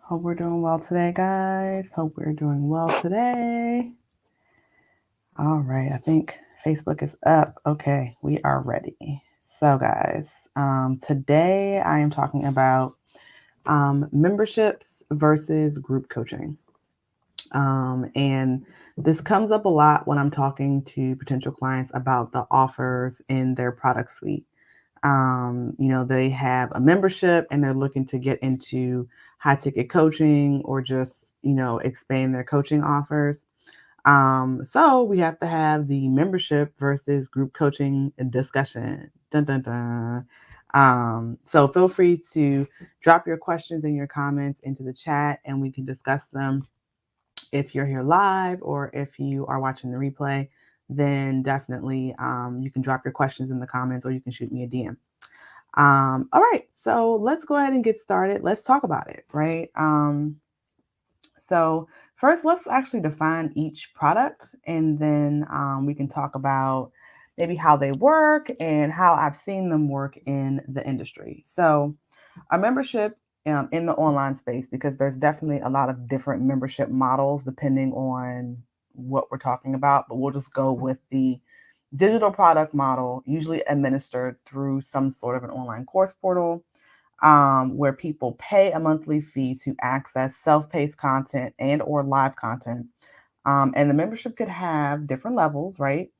Hope we're doing well today, guys. Hope we're doing well today. All right, I think Facebook is up. Okay, we are ready. So, guys, today I am talking about memberships versus group coaching. And this comes up a lot when I'm talking to potential clients about the offers in their product suite. They have a membership and they're looking to get into high ticket coaching or just, expand their coaching offers. So we have to have the membership versus group coaching discussion. Dun, dun, dun. So feel free to drop your questions and your comments into the chat and we can discuss them. If you're here live or if you are watching the replay, then definitely you can drop your questions in the comments or you can shoot me a DM. All right, so let's go ahead and get started. Let's talk about it, right? So first, let's actually define each product, and then we can talk about maybe how they work and how I've seen them work in the industry. So a membership in the online space, because there's definitely a lot of different membership models depending on what we're talking about, but we'll just go with the digital product model, usually administered through some sort of an online course portal, where people pay a monthly fee to access self-paced content and or live content. And the membership could have different levels, right?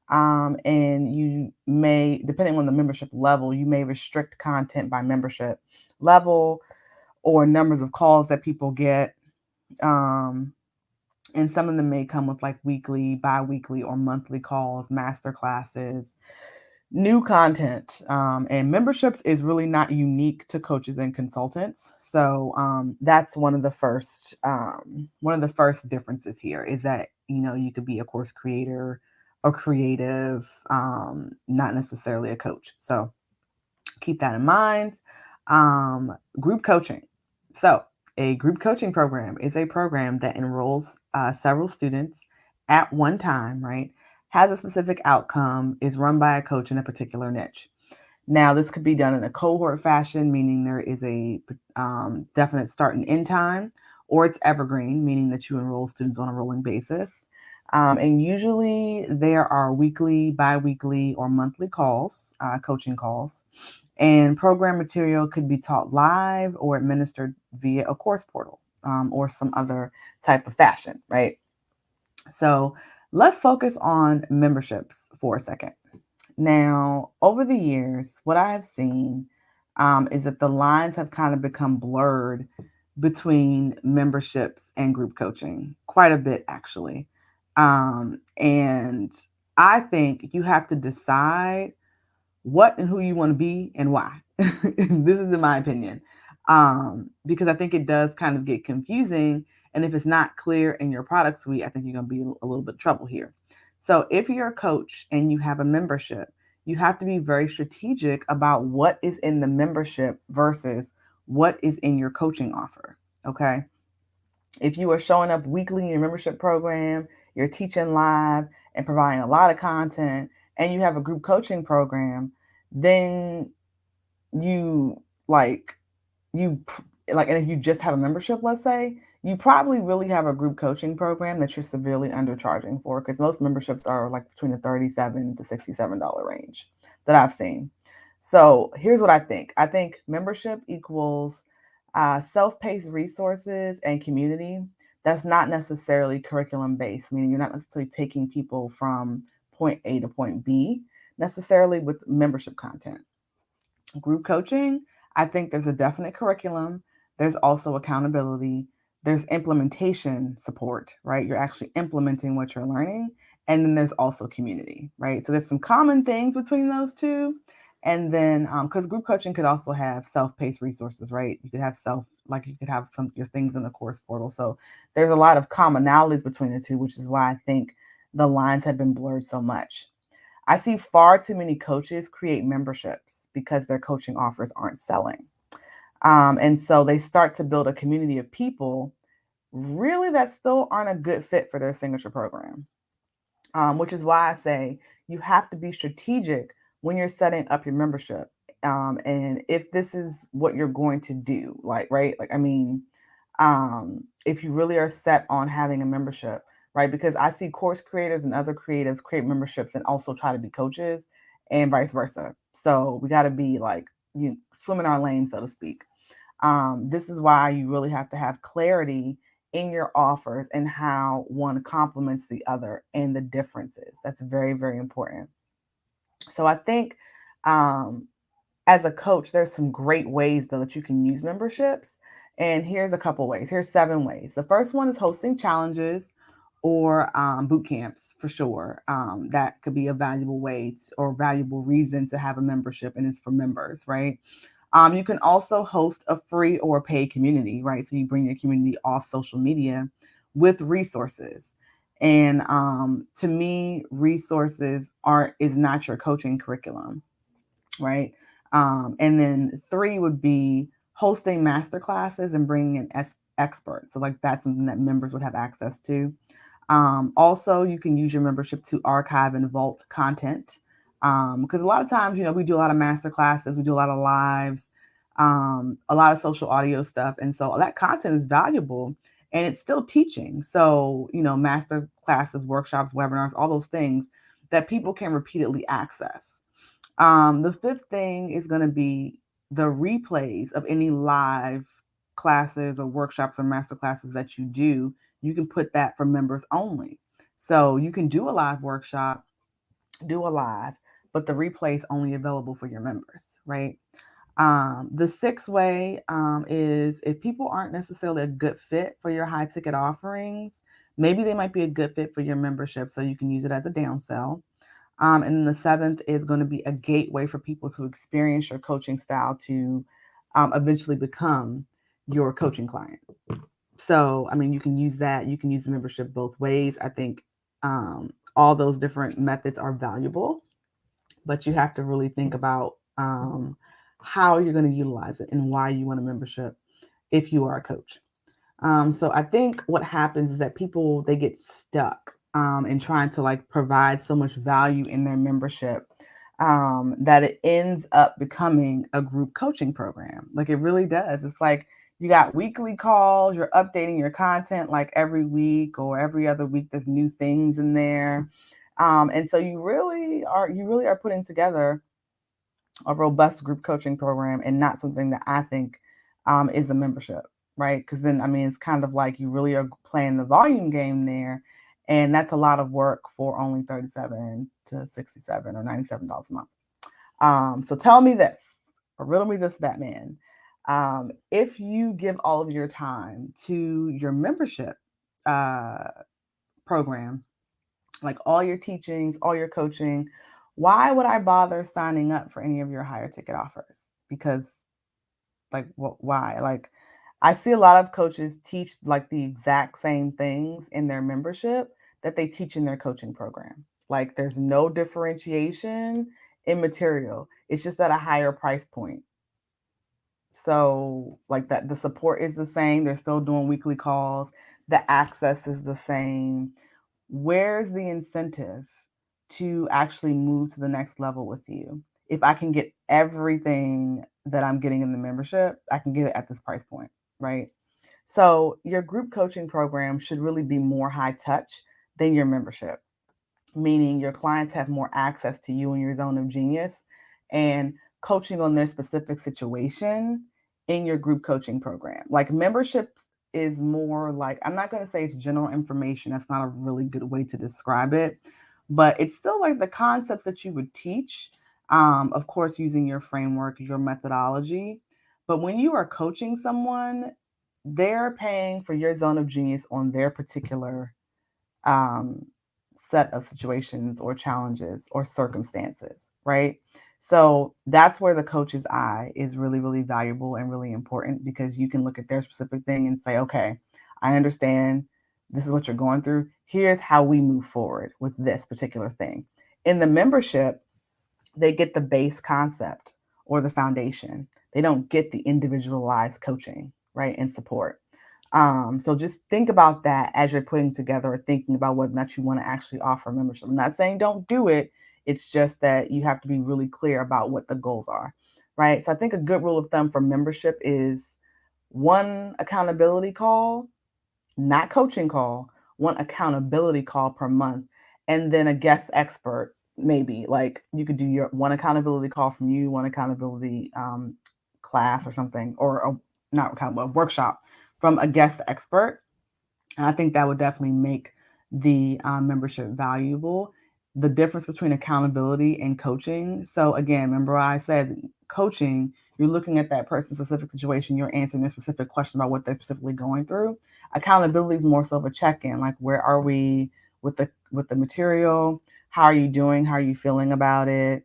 And you may, depending on the membership level, you may restrict content by membership level or numbers of calls that people get. And some of them may come with like weekly, bi-weekly, or monthly calls, master classes, new content. And memberships is really not unique to coaches and consultants. So that's one of the first differences here is that you could be a course creator or creative, not necessarily a coach. So keep that in mind. Group coaching. So a group coaching program is a program that enrolls several students at one time, right? Has a specific outcome, is run by a coach in a particular niche. Now, this could be done in a cohort fashion, meaning there is a definite start and end time, or it's evergreen, meaning that you enroll students on a rolling basis. And usually there are weekly, bi-weekly, or monthly calls, coaching calls. And program material could be taught live or administered via a course portal, or some other type of fashion, right? So let's focus on memberships for a second. Now, over the years, what I have seen is that the lines have kind of become blurred between memberships and group coaching quite a bit, actually. And I think you have to decide what and who you want to be and why. This is in my opinion. Because I think it does kind of get confusing. And if it's not clear in your product suite, I think you're going to be a little bit of trouble here. So if you're a coach and you have a membership, you have to be very strategic about what is in the membership versus what is in your coaching offer. Okay. If you are showing up weekly in your membership program, you're teaching live and providing a lot of content, and you have a group coaching program, then you like you like, and if you just have a membership, let's say, you probably really have a group coaching program that you're severely undercharging for, because most memberships are like between the $37 to $67 range that I've seen. So here's what I think. I think membership equals self-paced resources and community. That's not necessarily curriculum based, meaning you're not necessarily taking people from point A to point B necessarily with membership content. Group coaching, I think there's a definite curriculum. There's also accountability. There's implementation support, right? You're actually implementing what you're learning. And then there's also community, right? So there's some common things between those two. And then, because group coaching could also have self-paced resources, right? You could have you could have some your things in the course portal. So there's a lot of commonalities between the two, which is why I think the lines have been blurred so much. I see far too many coaches create memberships because their coaching offers aren't selling. And so they start to build a community of people really that still aren't a good fit for their signature program, which is why I say you have to be strategic when you're setting up your membership. And if this is what you're going to do, like, right? Like, I mean, if you really are set on having a membership, right? Because I see course creators and other creatives create memberships and also try to be coaches and vice versa. So we got to be like, swim in our lane, so to speak. This is why you really have to have clarity in your offers and how one complements the other and the differences. That's very, very important. So I think um, as a coach, there's some great ways though that you can use memberships. And here's a couple ways. Here's 7 ways. The first one is hosting challenges or boot camps for sure. That could be a valuable way or valuable reason to have a membership, and it's for members, right? You can also host a free or paid community, right? So you bring your community off social media with resources. And to me, resources is not your coaching curriculum, right? And then 3 would be hosting master classes and bringing in experts. So like that's something that members would have access to. Also, you can use your membership to archive and vault content. Because a lot of times, we do a lot of master classes, we do a lot of lives, a lot of social audio stuff. And so that content is valuable and it's still teaching. So, master classes, workshops, webinars, all those things that people can repeatedly access. The 5th thing is going to be the replays of any live classes or workshops or master classes that you do. You can put that for members only. So you can do a live workshop, do a live, but the replay is only available for your members, right? The 6th way is if people aren't necessarily a good fit for your high ticket offerings, maybe they might be a good fit for your membership. So you can use it as a downsell. And then the 7th is going to be a gateway for people to experience your coaching style to eventually become your coaching client. So, I mean, you can use that. You can use the membership both ways. I think all those different methods are valuable, but you have to really think about how you're going to utilize it and why you want a membership if you are a coach. So I think what happens is that people, they get stuck in trying to like provide so much value in their membership that it ends up becoming a group coaching program. Like it really does. It's like you got weekly calls, you're updating your content like every week or every other week. There's new things in there. And so you really are putting together a robust group coaching program and not something that I think is a membership, right? Because then, I mean, it's kind of like you really are playing the volume game there. And that's a lot of work for only $37 to $67 or $97 a month. So tell me this, or riddle me this, Batman. If you give all of your time to your membership program, like all your teachings, all your coaching, why would I bother signing up for any of your higher ticket offers? Because, like, why? Like, I see a lot of coaches teach like the exact same things in their membership that they teach in their coaching program. Like, there's no differentiation in material, it's just at a higher price point. So, like, that the support is the same, they're still doing weekly calls, the access is the same. Where's the incentive to actually move to the next level with you? If I can get everything that I'm getting in the membership, I can get it at this price point, right? So your group coaching program should really be more high touch than your membership, meaning your clients have more access to you and your zone of genius and coaching on their specific situation in your group coaching program. Like memberships is more like, I'm not going to say it's general information. That's not a really good way to describe it, but it's still like the concepts that you would teach, of course, using your framework, your methodology. But when you are coaching someone, they're paying for your zone of genius on their particular um, set of situations or challenges or circumstances, right? So that's where the coach's eye is really, really valuable and really important because you can look at their specific thing and say, okay, I understand this is what you're going through. Here's how we move forward with this particular thing. In the membership, they get the base concept or the foundation. They don't get the individualized coaching, right, and support. So just think about that as you're putting together or thinking about whether or not you want to actually offer membership. I'm not saying don't do it. It's just that you have to be really clear about what the goals are, right? So I think a good rule of thumb for membership is one accountability call, not coaching call, one accountability call per month, and then a guest expert. Maybe like you could do your one accountability call from you, one accountability class or something, or not accountable workshop from a guest expert. And I think that would definitely make the membership valuable. The difference between accountability and coaching. So, again, remember I said coaching, you're looking at that person's specific situation, you're answering a specific question about what they're specifically going through. Accountability is more so of a check-in, like where are we with the material? How are you doing? How are you feeling about it?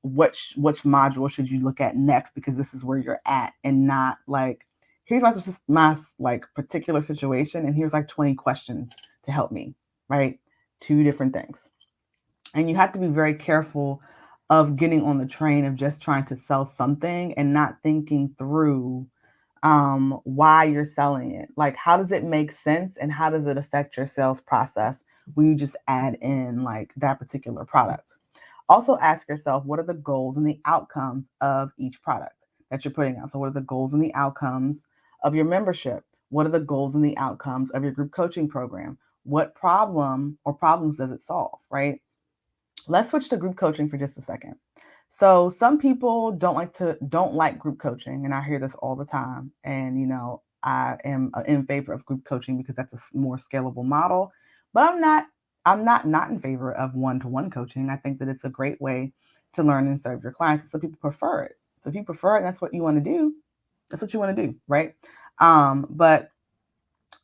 Which module should you look at next because this is where you're at, and not like here's my like particular situation and here's like 20 questions to help me, right? Two different things. And you have to be very careful of getting on the train of just trying to sell something and not thinking through why you're selling it. Like, how does it make sense and how does it affect your sales process when you just add in like that particular product? Also ask yourself, what are the goals and the outcomes of each product that you're putting out? So what are the goals and the outcomes of your membership? What are the goals and the outcomes of your group coaching program? What problem or problems does it solve, right? Let's switch to group coaching for just a second. So some people don't like group coaching, and I hear this all the time. And I am in favor of group coaching because that's a more scalable model. But I'm not in favor of one-to-one coaching. I think that it's a great way to learn and serve your clients. Some people prefer it. So if you prefer it, and that's what you want to do. That's what you want to do, right? But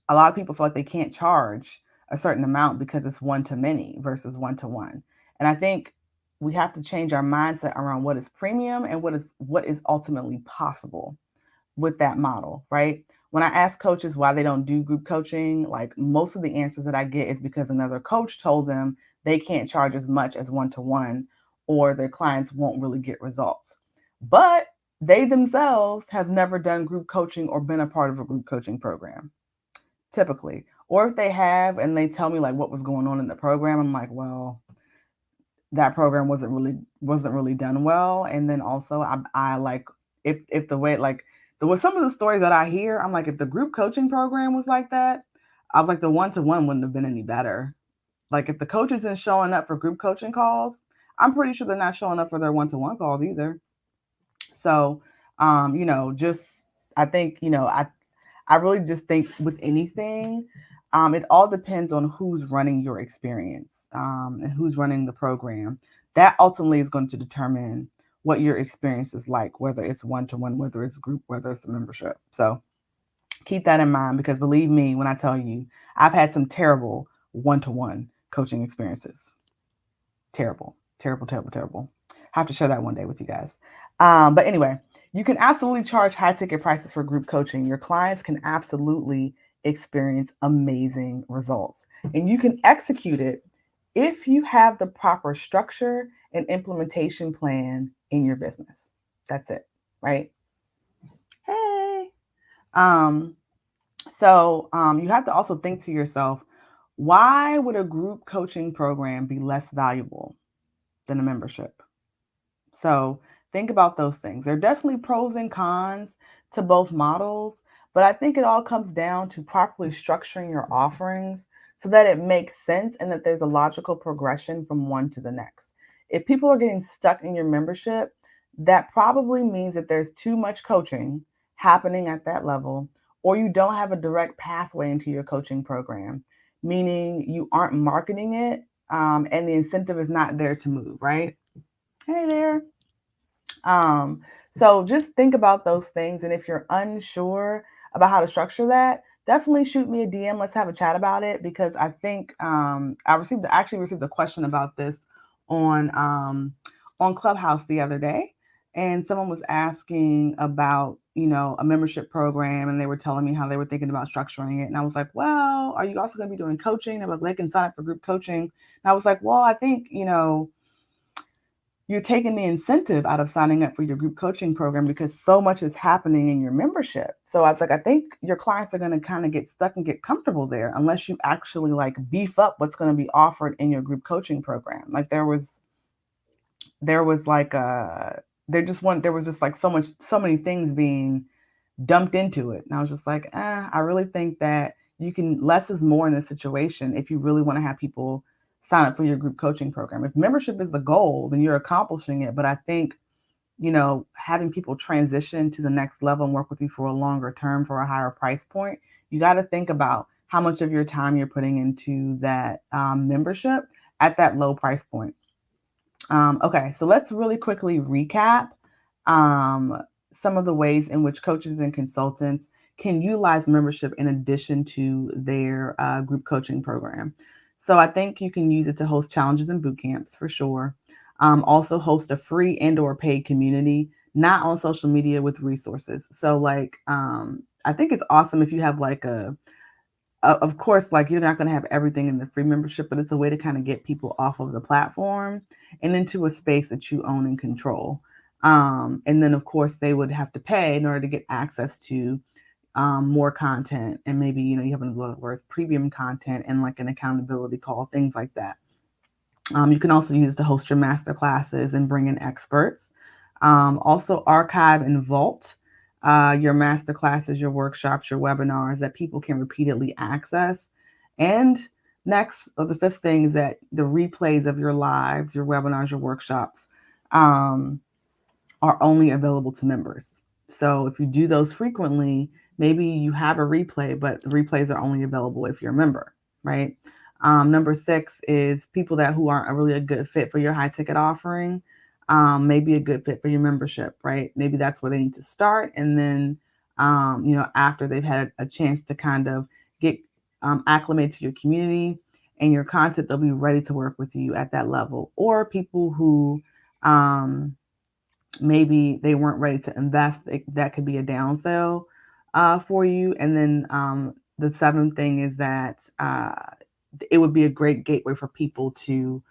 a lot of people feel like they can't charge a certain amount because it's one to many versus one to one. And I think we have to change our mindset around what is premium and what is ultimately possible with that model, right? When I ask coaches why they don't do group coaching, like most of the answers that I get is because another coach told them they can't charge as much as one to one or their clients won't really get results. But they themselves have never done group coaching or been a part of a group coaching program typically. Or if they have and they tell me like what was going on in the program, I'm like, well, that program wasn't really done well. And then also I like if the way like there was some of the stories that I hear, I'm like, if the group coaching program was like that, I was like the one-to-one wouldn't have been any better. Like if the coach isn't showing up for group coaching calls, I'm pretty sure they're not showing up for their one-to-one calls either. So just I think, I really just think with anything, it all depends on who's running your experience and who's running the program. That ultimately is going to determine what your experience is like, whether it's one to one, whether it's group, whether it's a membership. So keep that in mind because believe me when I tell you, I've had some terrible one to one coaching experiences. Terrible, terrible, terrible, terrible. I have to share that one day with you guys. But anyway, you can absolutely charge high ticket prices for group coaching. Your clients can absolutely experience amazing results. And you can execute it if you have the proper structure and implementation plan in your business. That's it, right? Hey. Um, so you have to also think to yourself, why would a group coaching program be less valuable than a membership? So think about those things. There are definitely pros and cons to both models, but I think it all comes down to properly structuring your offerings so that it makes sense and that there's a logical progression from one to the next. If people are getting stuck in your membership, that probably means that there's too much coaching happening at that level, or you don't have a direct pathway into your coaching program, meaning you aren't marketing it and the incentive is not there to move, right? Hey there. Um, so just think about those things. And if you're unsure about how to structure that, definitely shoot me a DM. Let's have a chat about it because I think actually received a question about this on Clubhouse the other day. And someone was asking about, a membership program, and they were telling me how they were thinking about structuring it. And I was like, well, are you also going to be doing coaching? They're like, they can sign up for group coaching. And I was like, well, I think, you're taking the incentive out of signing up for your group coaching program because so much is happening in your membership. So I was like, I think your clients are going to kind of get stuck and get comfortable there unless you actually like beef up what's going to be offered in your group coaching program. Like there was like there was just like so many things being dumped into it. And I was just like, I really think that you can, less is more in this situation if you really want to have people sign up for your group coaching program. If membership is the goal, then you're accomplishing it. But I think, having people transition to the next level and work with you for a longer term for a higher price point, you got to think about how much of your time you're putting into that membership at that low price point. Okay, so let's really quickly recap some of the ways in which coaches and consultants can utilize membership in addition to their group coaching program. So I think you can use it to host challenges and boot camps for sure. Also host a free and/or paid community, not on social media, with resources. So I think it's awesome if you have like of course, like, you're not going to have everything in the free membership, but it's a way to kind of get people off of the platform and into a space that you own and control. And then, of course, they would have to pay in order to get access to more content. And maybe, you have, in other words, premium content and like an accountability call, things like that. You can also use it to host your master classes and bring in experts. Also, archive and vault your master classes, your workshops, your webinars that people can repeatedly access. And next, the fifth thing is that the replays of your lives, your webinars, your workshops are only available to members. So if you do those frequently, maybe you have a replay, but the replays are only available if you're a member, right? Number 6 is people who aren't really a good fit for your high ticket offering, maybe a good fit for your membership, right? Maybe that's where they need to start. And then, after they've had a chance to kind of get acclimated to your community and your content, they'll be ready to work with you at that level. Or people who maybe they weren't ready to invest, that could be a downsell for you. And then the 7th thing is that it would be a great gateway for people to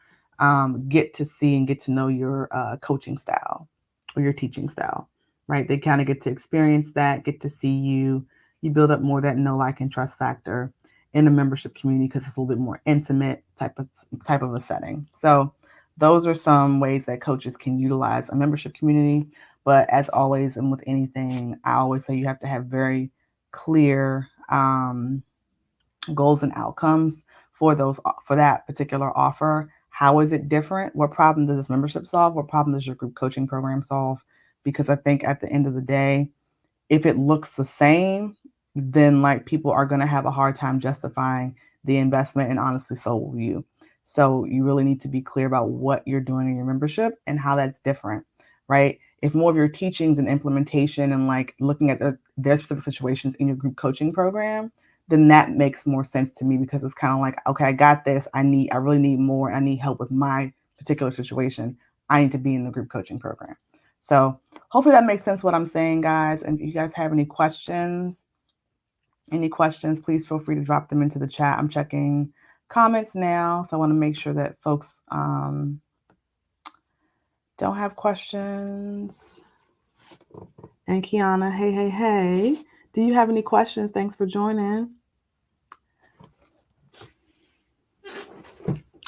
get to see and get to know your coaching style or your teaching style, right? They kind of get to experience that, get to see you. You build up more that know, like, and trust factor in the membership community because it's a little bit more intimate type of a setting. So those are some ways that coaches can utilize a membership community. But as always, and with anything, I always say you have to have very clear goals and outcomes for that particular offer. How is it different? What problem does this membership solve? What problem does your group coaching program solve? Because I think at the end of the day, if it looks the same, then like people are going to have a hard time justifying the investment, and honestly, so will you. So you really need to be clear about what you're doing in your membership and how that's different, right? If more of your teachings and implementation and like looking at their specific situations in your group coaching program, then that makes more sense to me, because it's kind of like, okay, I got this. I really need more. I need help with my particular situation. I need to be in the group coaching program. So hopefully that makes sense what I'm saying, guys. And if you guys have any questions, please feel free to drop them into the chat. I'm checking comments now, so I want to make sure that folks don't have questions. And Kiana, hey. Do you have any questions? Thanks for joining.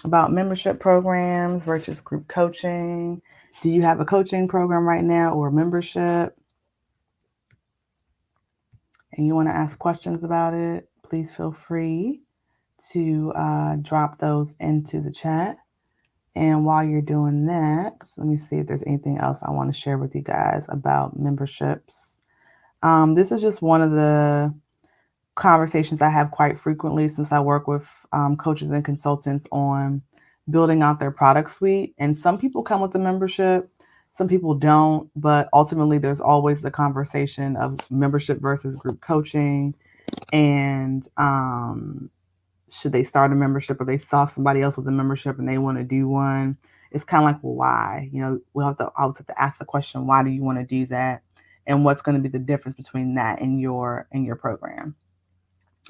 About membership programs versus group coaching. Do you have a coaching program right now or a membership? And you want to ask questions about it, please feel free to drop those into the chat. And while you're doing that, let me see if there's anything else I want to share with you guys about memberships. This is just one of the conversations I have quite frequently, since I work with coaches and consultants on building out their product suite. And some people come with a membership, some people don't, but ultimately there's always the conversation of membership versus group coaching. And should they start a membership, or they saw somebody else with a membership and they want to do one? It's kind of like, well, why? I always have to ask the question, why do you want to do that? And what's going to be the difference between that and your program?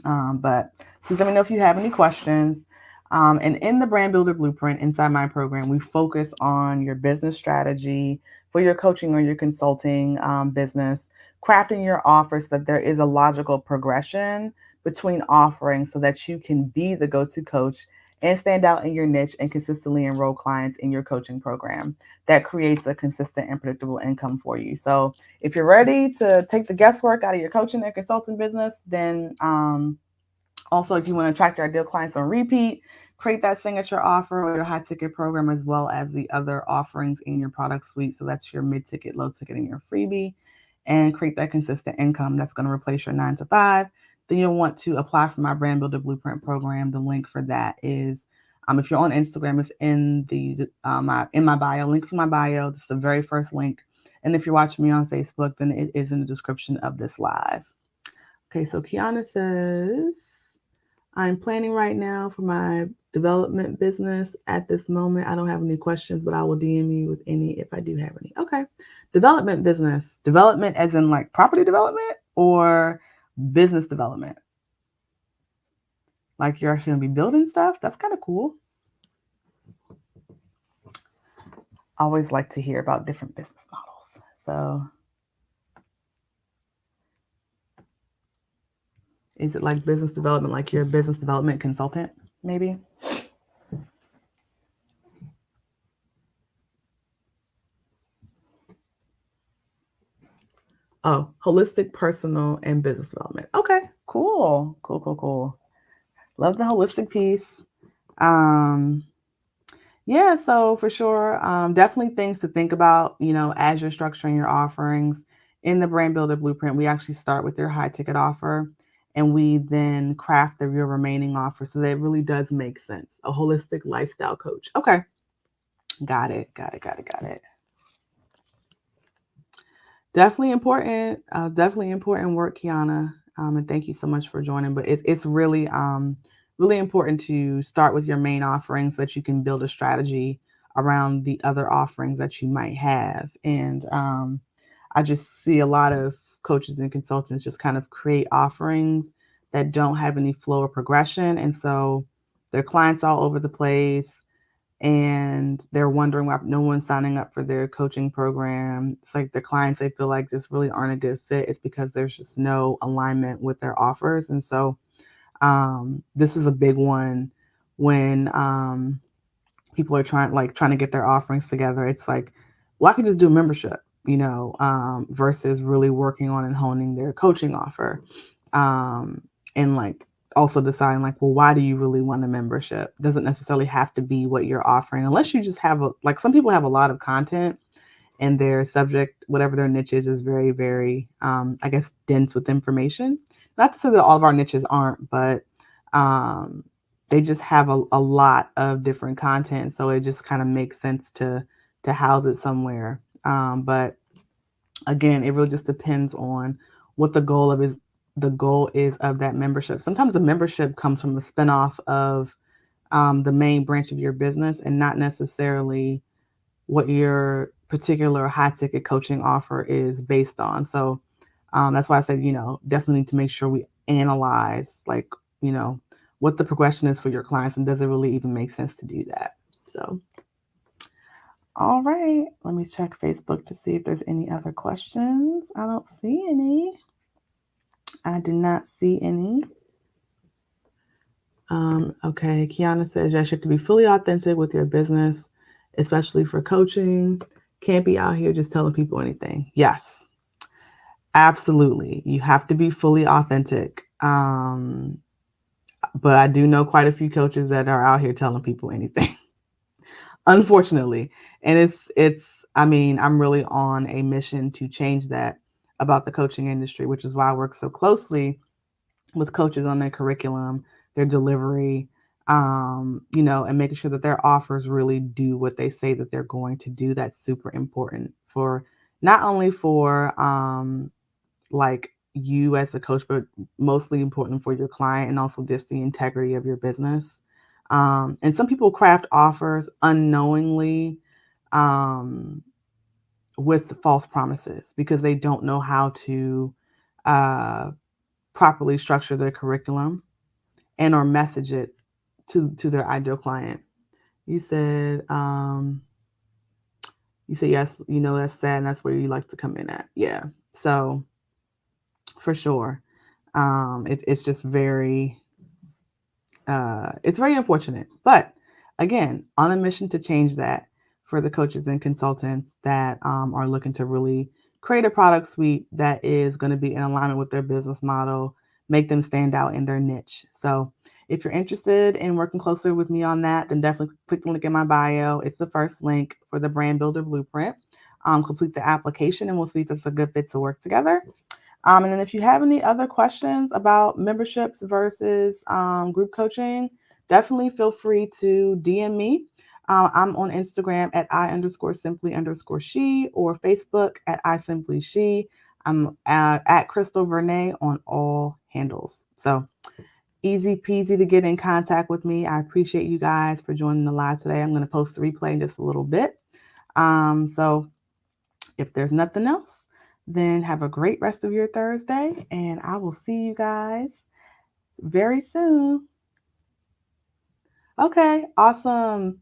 But please let me know if you have any questions. And in the Brand Builder Blueprint inside my program, we focus on your business strategy for your coaching or your consulting business, crafting your offer so that there is a logical progression between offerings so that you can be the go-to coach and stand out in your niche and consistently enroll clients in your coaching program. That creates a consistent and predictable income for you. So if you're ready to take the guesswork out of your coaching and consulting business, then also, if you want to attract your ideal clients on repeat, create that signature offer or your high ticket program, as well as the other offerings in your product suite. So that's your mid ticket, low ticket, and your freebie, and create that consistent income that's going to replace your 9 to 5. Then you'll want to apply for my Brand Builder Blueprint program. The link for that is, if you're on Instagram, it's in my bio. Link to my bio. This is the very first link. And if you're watching me on Facebook, then it is in the description of this live. Okay, so Kiana says, I'm planning right now for my development business at this moment. I don't have any questions, but I will DM you with any if I do have any. Okay. Development business. Development as in like property development or business development? Like you're actually going to be building stuff? That's kind of cool. I always like to hear about different business models. So is it like business development, like you're a business development consultant, maybe? Oh, holistic, personal, and business development. Okay, cool. Cool. Love the holistic piece. Yeah, so for sure, definitely things to think about, as you're structuring your offerings. In the Brand Builder Blueprint, we actually start with your high ticket offer and we then craft your remaining offer. So that really does make sense. A holistic lifestyle coach. Okay. Got it. Definitely important work, Kiana. And thank you so much for joining. But it's really, really important to start with your main offerings so that you can build a strategy around the other offerings that you might have. And I just see a lot of coaches and consultants just kind of create offerings that don't have any flow or progression. And so their clients all over the place and they're wondering why no one's signing up for their coaching program. It's like the clients they feel like just really aren't a good fit. It's because there's just no alignment with their offers. And so this is a big one when people are trying to get their offerings together. It's like, well, I could just do membership, versus really working on and honing their coaching offer. And like also deciding like, well, why do you really want a membership? Doesn't necessarily have to be what you're offering, unless you just have some people have a lot of content and their subject, whatever their niche is very, very, I guess, dense with information. Not to say that all of our niches aren't, but they just have a lot of different content. So it just kind of makes sense to house it somewhere. But again, it really just depends on what the goal is of that membership. Sometimes the membership comes from a spinoff of the main branch of your business and not necessarily what your particular high ticket coaching offer is based on. So that's why I said, definitely need to make sure we analyze what the progression is for your clients and does it really even make sense to do that. So, all right, let me check Facebook to see if there's any other questions. I don't see any. I do not see any. Okay, Kiana says, yes, you have to be fully authentic with your business, especially for coaching. Can't be out here just telling people anything. Yes, absolutely. You have to be fully authentic. But I do know quite a few coaches that are out here telling people anything, unfortunately. And I'm really on a mission to change that about the coaching industry, which is why I work so closely with coaches on their curriculum, their delivery, and making sure that their offers really do what they say that they're going to do. That's super important for not only for like you as a coach, but mostly important for your client and also just the integrity of your business. And some people craft offers unknowingly with false promises because they don't know how to properly structure their curriculum and or message it to their ideal client. You said yes, that's sad and that's where you like to come in at. Yeah. So for sure. It's just very It's very unfortunate. But again, on a mission to change that for the coaches and consultants that are looking to really create a product suite that is going to be in alignment with their business model, make them stand out in their niche. So if you're interested in working closer with me on that, then definitely click the link in my bio. It's the first link for the Brand Builder Blueprint. Complete the application and we'll see if it's a good fit to work together. And then if you have any other questions about memberships versus group coaching, definitely feel free to DM me. I'm on Instagram at I_simply_she or Facebook at I simply she. I'm at Crystal Vernay on all handles. So easy peasy to get in contact with me. I appreciate you guys for joining the live today. I'm going to post the replay in just a little bit. So if there's nothing else, then have a great rest of your Thursday, and I will see you guys very soon. Okay, awesome.